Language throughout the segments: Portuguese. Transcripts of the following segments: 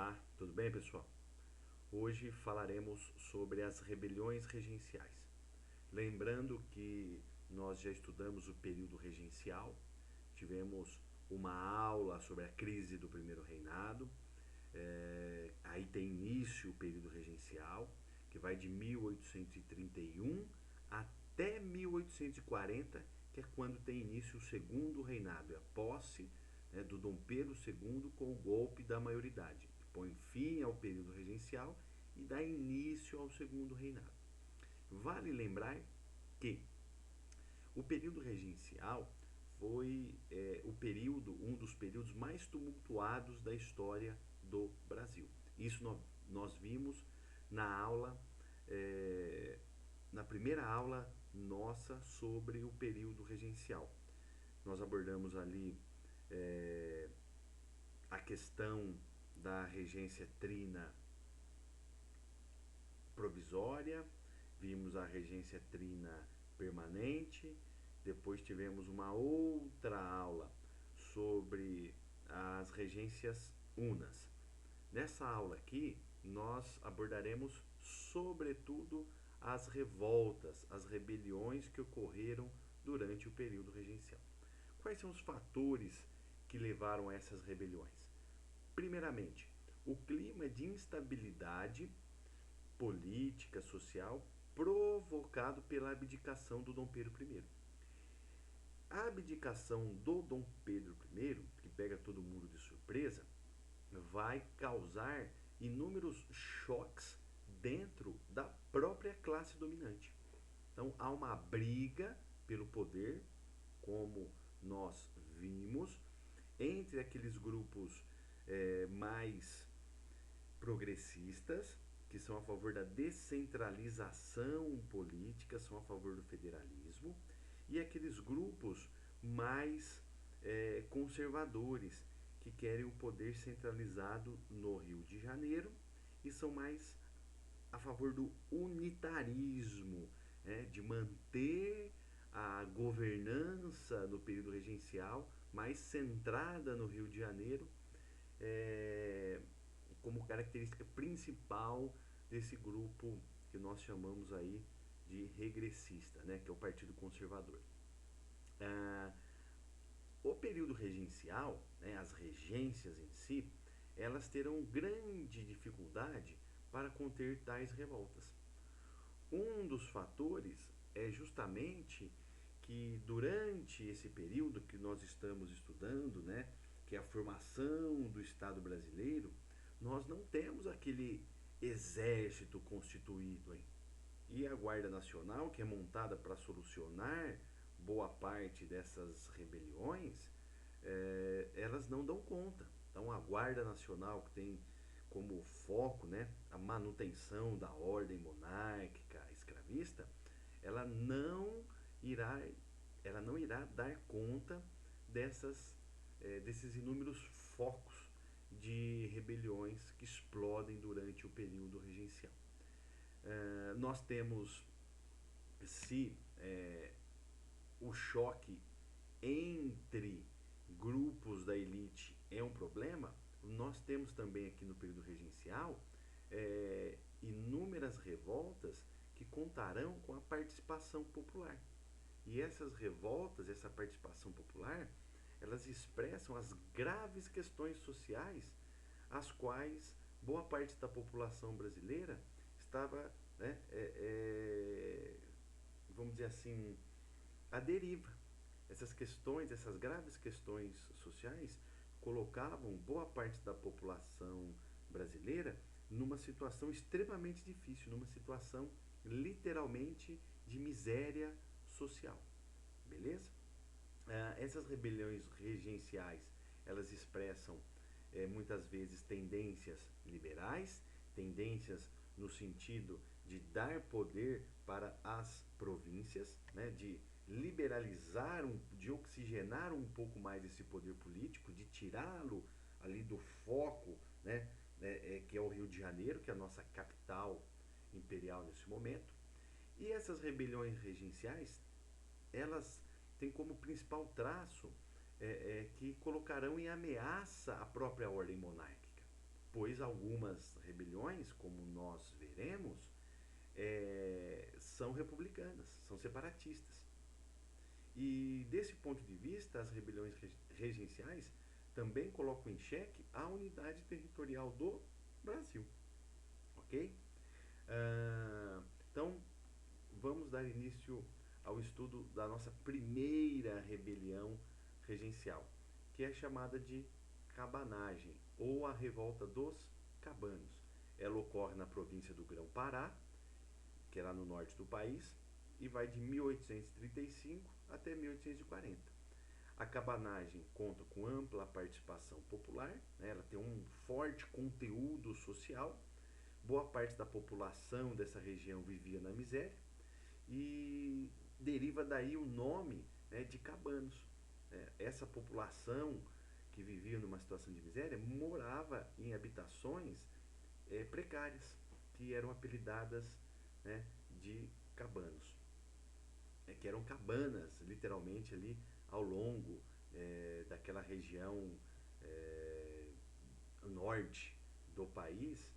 Olá, tudo bem, pessoal? Hoje falaremos sobre as rebeliões regenciais. Lembrando que nós já estudamos o período regencial, tivemos uma aula sobre a crise do primeiro reinado, aí tem início o período regencial, que vai de 1831 até 1840, que é quando tem início o segundo reinado, é a posse, né, do Dom Pedro II com o golpe da maioridade, que põe fim ao período regencial e dá início ao segundo reinado. Vale lembrar que o período regencial foi um dos períodos mais tumultuados da história do Brasil. Isso nós vimos na aula, é, na primeira aula nossa sobre o período regencial. Nós abordamos ali é, a questão da regência trina provisória, vimos a regência trina permanente, depois tivemos uma outra aula sobre as regências unas. Nessa aula aqui, nós abordaremos sobretudo as revoltas, as rebeliões que ocorreram durante o período regencial. Quais são os fatores que levaram a essas rebeliões? Primeiramente, o clima de instabilidade política, social, provocado pela abdicação do Dom Pedro I. A abdicação do Dom Pedro I, que pega todo mundo de surpresa, vai causar inúmeros choques dentro da própria classe dominante. Então há uma briga pelo poder, como nós vimos, entre aqueles grupos mais progressistas, que são a favor da descentralização política, são a favor do federalismo, e aqueles grupos mais conservadores, que querem o poder centralizado no Rio de Janeiro e são mais a favor do unitarismo, de manter a governança no período regencial mais centrada no Rio de Janeiro, é, como característica principal desse grupo que nós chamamos aí de regressista, né, que é o Partido Conservador. Ah, o período regencial, né, as regências em si, elas terão grande dificuldade para conter tais revoltas. Um dos fatores é justamente que durante esse período que nós estamos estudando, né, que é a formação do Estado brasileiro, nós não temos aquele exército constituído, hein? E a Guarda Nacional, que é montada para solucionar boa parte dessas rebeliões, elas não dão conta. Então a Guarda Nacional, que tem como foco, né, a manutenção da ordem monárquica escravista, ela não irá, ela não irá dar conta desses inúmeros focos de rebeliões que explodem durante o período regencial. Nós temos, se o choque entre grupos da elite é um problema, nós temos também aqui no período regencial inúmeras revoltas que contarão com a participação popular. E essas revoltas, essa participação popular, elas expressam as graves questões sociais às quais boa parte da população brasileira estava, né, vamos dizer assim, à deriva. Essas questões, essas graves questões sociais, colocavam boa parte da população brasileira numa situação extremamente difícil, numa situação literalmente de miséria social. Beleza? Essas rebeliões regenciais, elas expressam muitas vezes tendências liberais, tendências no sentido de dar poder para as províncias, né, de liberalizar, de oxigenar um pouco mais esse poder político, de tirá-lo ali do foco, né, que é o Rio de Janeiro, que é a nossa capital imperial nesse momento. E essas rebeliões regenciais, elas têm como principal traço que colocarão em ameaça a própria ordem monárquica. pois algumas rebeliões, como nós veremos, são republicanas, são separatistas. E desse ponto de vista, as rebeliões regenciais também colocam em xeque a unidade territorial do Brasil, ok? Então, vamos dar início ao estudo da nossa primeira rebelião regencial, que é chamada de cabanagem, ou a revolta dos cabanos. Ela ocorre na província do Grão-Pará, que é lá no norte do país, e vai de 1835 até 1840. A cabanagem conta com ampla participação popular, né? Ela tem um forte conteúdo social. Boa parte da população dessa região vivia na miséria e deriva daí o nome, né, de cabanos. Essa população que vivia numa situação de miséria morava em habitações precárias, que eram apelidadas, né, de cabanos, que eram cabanas, literalmente, ali ao longo daquela região é, norte do país,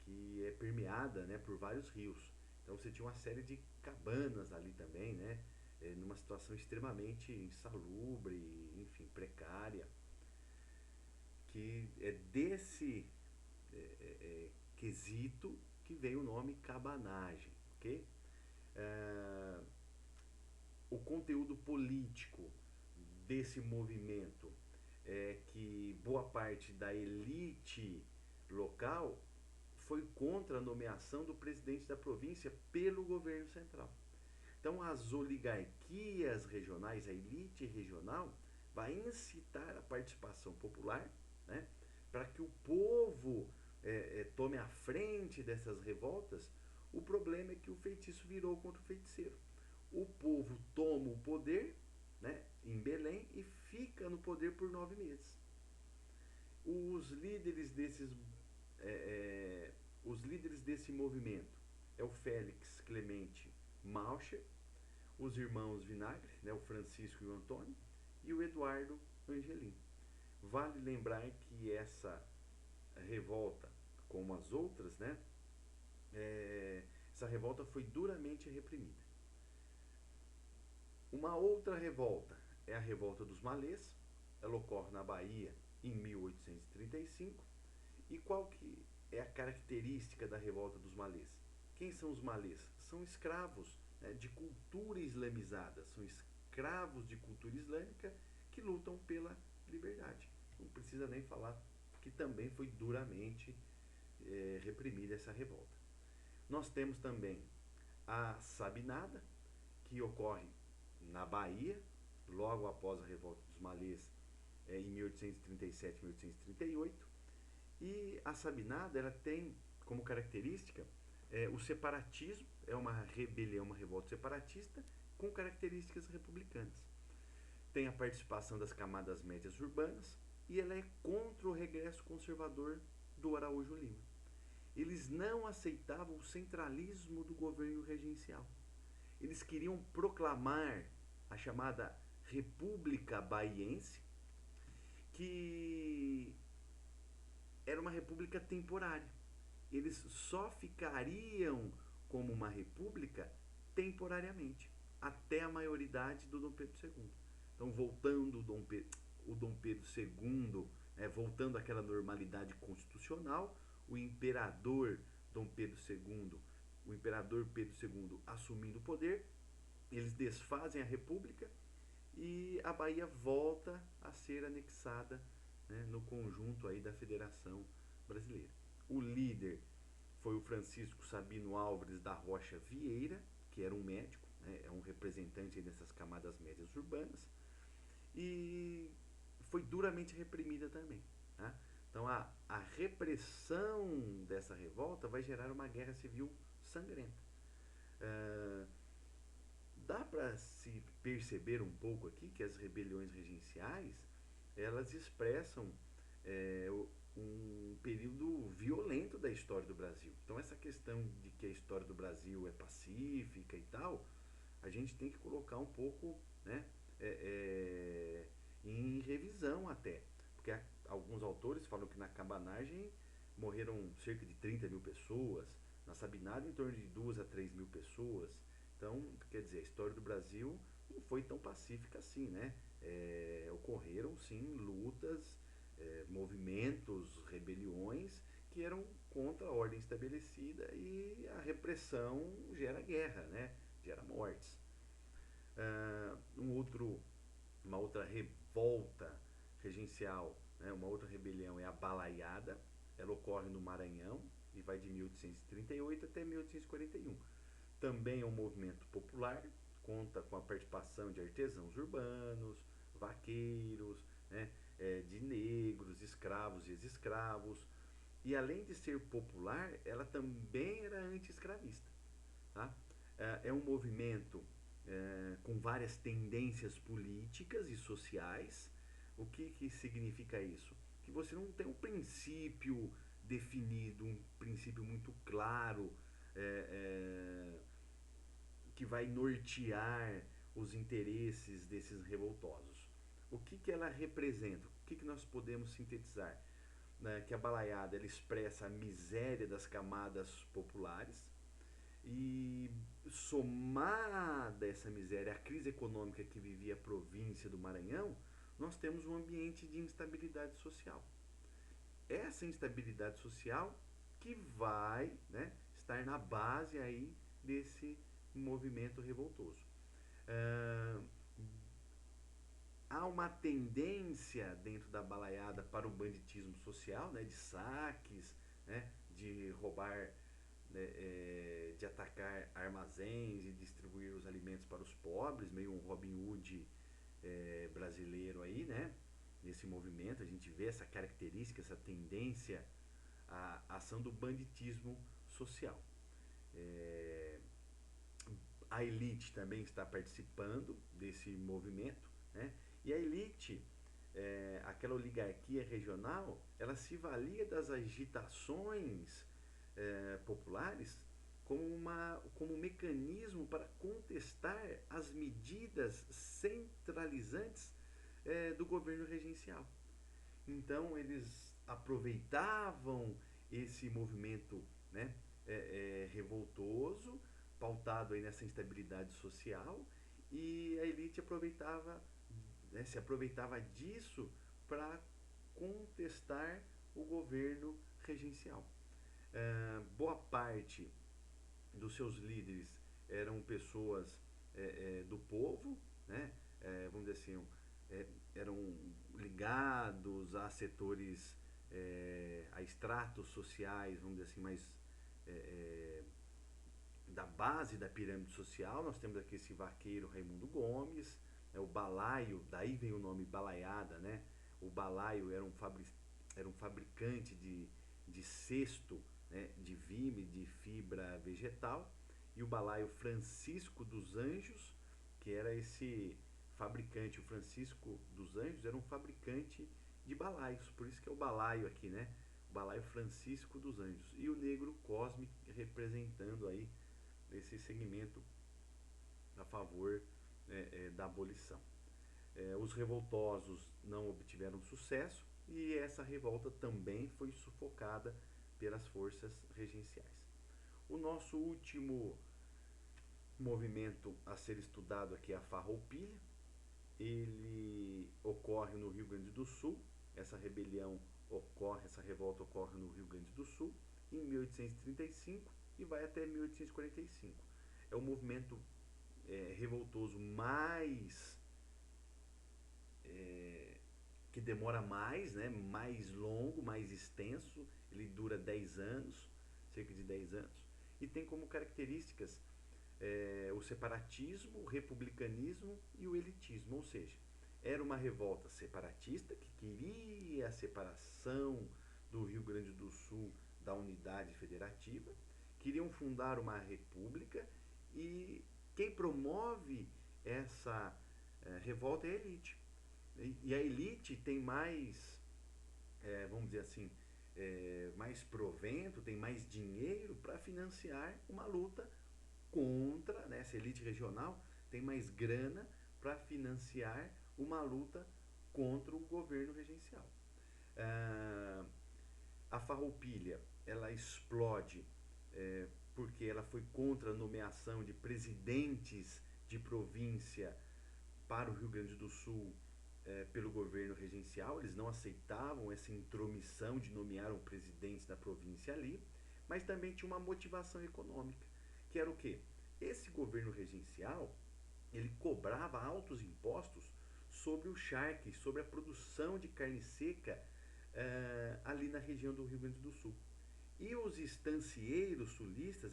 que é permeada, né, por vários rios. Então você tinha uma série de cabanas ali também, né, numa situação extremamente insalubre, enfim, precária, que é desse quesito que vem o nome cabanagem, ok? É, o conteúdo político desse movimento é que boa parte da elite local foi contra a nomeação do presidente da província pelo governo central. Então, as oligarquias regionais, a elite regional, vai incitar a participação popular, né, para que o povo tome a frente dessas revoltas. O problema é que o feitiço virou contra o feiticeiro. O povo toma o poder, né, em Belém e fica no poder por 9 meses. Os líderes desses é, é, os líderes desse movimento é o Félix Clemente Malcher, os irmãos Vinagre, né, o Francisco e o Antônio, e o Eduardo Angelim. Vale lembrar que essa revolta, como as outras, né, essa revolta foi duramente reprimida. Uma outra revolta é a revolta dos Malês. Ela ocorre na Bahia em 1835. E qual que é a característica da revolta dos Malês? Quem são os Malês? São escravos, né, de cultura islamizada, são escravos de cultura islâmica que lutam pela liberdade. Não precisa nem falar que também foi duramente reprimida essa revolta. Nós temos também a Sabinada, que ocorre na Bahia, logo após a revolta dos Malês, em 1837 e 1838. E a Sabinada, ela tem como característica o separatismo, é uma rebelião, uma revolta separatista com características republicanas. Tem a participação das camadas médias urbanas e ela é contra o regresso conservador do Araújo Lima. Eles não aceitavam o centralismo do governo regencial. Eles queriam proclamar a chamada República Baiense, que era uma república temporária. Eles só ficariam como uma república temporariamente, até a maioridade do Dom Pedro II. Então, voltando o Dom Pedro II, voltando àquela normalidade constitucional, o imperador Dom Pedro II, o imperador Pedro II assumindo o poder, eles desfazem a república e a Bahia volta a ser anexada, né, no conjunto aí da Federação Brasileira. O líder foi o Francisco Sabino Álvares da Rocha Vieira, que era um médico, né, é um representante dessas camadas médias urbanas, e foi duramente reprimida também. Tá? Então a repressão dessa revolta vai gerar uma guerra civil sangrenta. Dá para se perceber um pouco aqui que as rebeliões regenciais elas expressam um período violento da história do Brasil. Então essa questão de que a história do Brasil é pacífica e tal, a gente tem que colocar um pouco, né, em revisão até, porque alguns autores falam que na cabanagem morreram cerca de 30 mil pessoas, na Sabinada em torno de 2 a 3 mil pessoas. Então, quer dizer, a história do Brasil não foi tão pacífica assim, né? Ocorreram sim lutas, movimentos, rebeliões que eram contra a ordem estabelecida, e a repressão gera guerra, né? Gera mortes. Ah, uma outra revolta regencial, né? Uma outra rebelião é a Balaiada. Ela ocorre no Maranhão e vai de 1838 até 1841. Também é um movimento popular, conta com a participação de artesãos urbanos, vaqueiros, né, de negros, escravos e ex-escravos. E além de ser popular, ela também era anti-escravista. Tá? É um movimento com várias tendências políticas e sociais. O que significa isso? Que você não tem um princípio definido, um princípio muito claro, é, que vai nortear os interesses desses revoltosos. O que ela representa? O que nós podemos sintetizar? Né? Que a balaiada ela expressa a miséria das camadas populares, e somada essa miséria à crise econômica que vivia a província do Maranhão, nós temos um ambiente de instabilidade social. Essa instabilidade social que vai, né, estar na base aí desse movimento revoltoso. Ah, há uma tendência dentro da balaiada para o banditismo social, né, de saques, né, de roubar, né, de atacar armazéns e distribuir os alimentos para os pobres, meio um Robin Hood brasileiro aí, né? Nesse movimento a gente vê essa característica, essa tendência à ação do banditismo social. É, a elite também está participando desse movimento, né? E a elite, aquela oligarquia regional, ela se valia das agitações populares como um mecanismo para contestar as medidas centralizantes do governo regencial. Então eles aproveitavam esse movimento, né, revoltoso, pautado aí nessa instabilidade social, e a elite aproveitava, né, se aproveitava disso para contestar o governo regencial. Boa parte dos seus líderes eram pessoas do povo, né? Vamos dizer assim, eram ligados a setores, a estratos sociais, vamos dizer assim, mais da base da pirâmide social. Nós temos aqui esse vaqueiro Raimundo Gomes, o balaio, daí vem o nome balaiada, né? O balaio era um fabricante de cesto, né, de vime, de fibra vegetal, e o balaio Francisco dos Anjos, que era esse fabricante. O Francisco dos Anjos era um fabricante de balaios, por isso que é o balaio aqui, né? O balaio Francisco dos Anjos. E o negro Cosme representando aí esse segmento a favor da abolição. Os revoltosos não obtiveram sucesso, e essa revolta também foi sufocada pelas forças regenciais. O nosso último movimento a ser estudado aqui é a Farroupilha. Ele ocorre no Rio Grande do Sul. Essa essa revolta ocorre no Rio Grande do Sul em 1835 e vai até 1845. É o movimento revoltoso mais que demora mais, né, mais longo, mais extenso. Ele dura 10 anos, cerca de 10 anos, e tem como características o separatismo, o republicanismo e o elitismo. Ou seja, era uma revolta separatista que queria a separação do Rio Grande do Sul da unidade federativa, queriam fundar uma república, e quem promove essa revolta é a elite. E a elite tem mais, vamos dizer assim, mais provento, tem mais dinheiro para financiar uma luta contra, né, essa elite regional tem mais grana para financiar uma luta contra o governo regencial. A Farroupilha, ela explode porque ela foi contra a nomeação de presidentes de província para o Rio Grande do Sul pelo governo regencial. Eles não aceitavam essa intromissão de nomear um presidente da província ali, mas também tinha uma motivação econômica, que era o quê? Esse governo regencial, ele cobrava altos impostos sobre o charque, sobre a produção de carne seca ali na região do Rio Grande do Sul. E os estancieiros sulistas,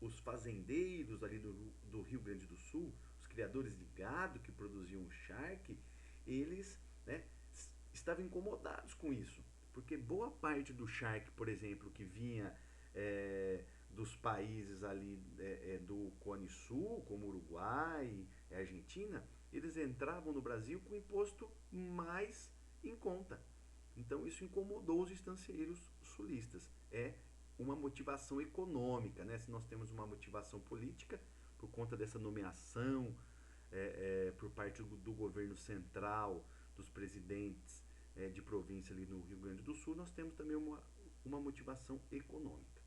os fazendeiros ali do Rio Grande do Sul, os criadores de gado que produziam o charque, eles, né, estavam incomodados com isso. Porque boa parte do charque, por exemplo, que vinha dos países ali do Cone Sul, como Uruguai, Argentina, eles entravam no Brasil com imposto mais em conta. Então isso incomodou os estancieiros sulistas. É uma motivação econômica, né? Se nós temos uma motivação política por conta dessa nomeação por parte do governo central, dos presidentes de província ali no Rio Grande do Sul, nós temos também uma motivação econômica.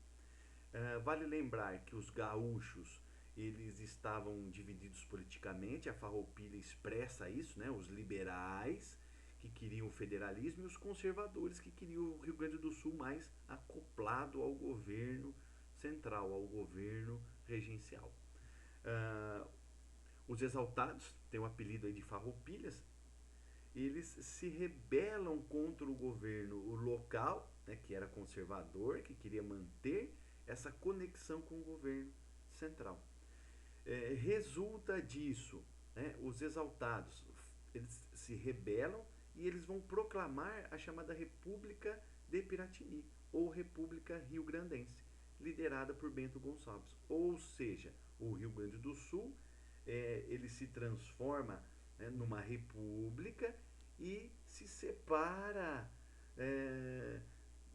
Vale lembrar que os gaúchos eles estavam divididos politicamente, a Farroupilha expressa isso, né? Os liberais que queriam o federalismo e os conservadores que queriam o Rio Grande do Sul mais acoplado ao governo central, ao governo regencial. Os exaltados, têm o apelido aí de farroupilhas, eles se rebelam contra o governo local, né, que era conservador, que queria manter essa conexão com o governo central. Resulta disso, né, os exaltados, eles se rebelam e eles vão proclamar a chamada República de Piratini, ou República Rio-Grandense, liderada por Bento Gonçalves. Ou seja, o Rio Grande do Sul ele se transforma, né, numa república e se separa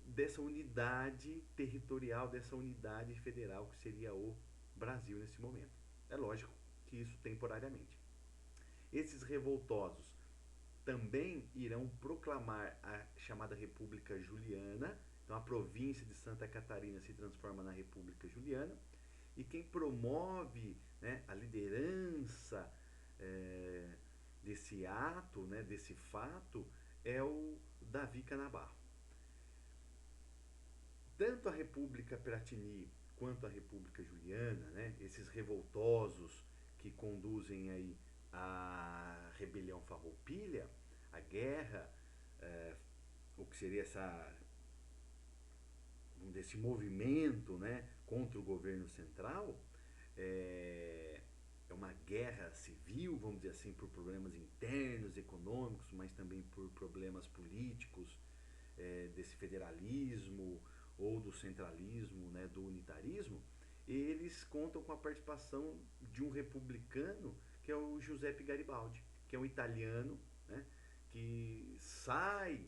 dessa unidade territorial, dessa unidade federal que seria o Brasil nesse momento. É lógico que isso temporariamente. Esses revoltosos também irão proclamar a chamada República Juliana. Então a província de Santa Catarina se transforma na República Juliana. E quem promove, né, a liderança desse ato, né, desse fato, é o Davi Canabarro. Tanto a República Piratini quanto a República Juliana, né, esses revoltosos que conduzem aí a rebelião farroupilha, a guerra, o que seria esse movimento, né, contra o governo central, é uma guerra civil, vamos dizer assim, por problemas internos, econômicos, mas também por problemas políticos, desse federalismo ou do centralismo, né, do unitarismo. Eles contam com a participação de um republicano que é o Giuseppe Garibaldi, que é um italiano, né, que sai,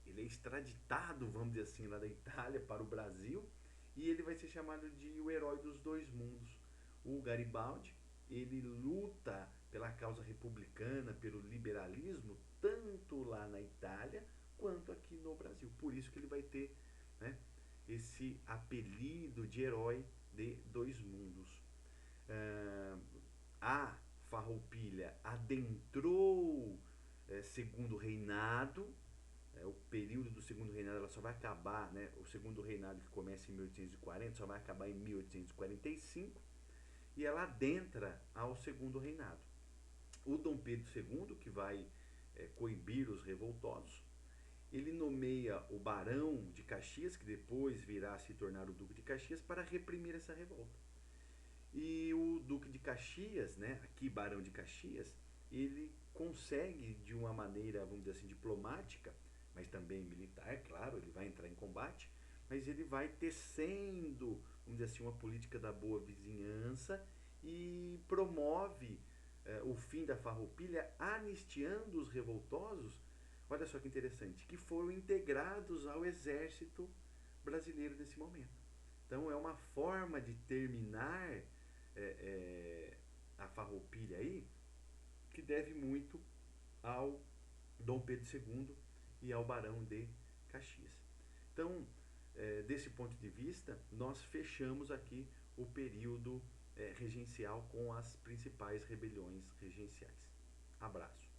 ele é extraditado, vamos dizer assim, lá da Itália para o Brasil, e ele vai ser chamado de o herói dos dois mundos. O Garibaldi, ele luta pela causa republicana, pelo liberalismo, tanto lá na Itália quanto aqui no Brasil. Por isso que ele vai ter, né, esse apelido de herói de dois mundos. A Farroupilha adentrou segundo reinado. O período do segundo reinado ela só vai acabar, né, o segundo reinado que começa em 1840 só vai acabar em 1845, e ela adentra ao segundo reinado. O Dom Pedro II, que vai coibir os revoltosos, ele nomeia o Barão de Caxias, que depois virá a se tornar o Duque de Caxias, para reprimir essa revolta. E o Duque de Caxias, né, aqui Barão de Caxias, ele consegue de uma maneira, vamos dizer assim, diplomática, mas também militar, claro, ele vai entrar em combate, mas ele vai tecendo, vamos dizer assim, uma política da boa vizinhança e promove o fim da Farroupilha, anistiando os revoltosos, olha só que interessante, que foram integrados ao exército brasileiro nesse momento. Então é uma forma de terminar a Farroupilha aí, que deve muito ao Dom Pedro II e ao Barão de Caxias. Então, desse ponto de vista, nós fechamos aqui o período regencial com as principais rebeliões regenciais. Abraço.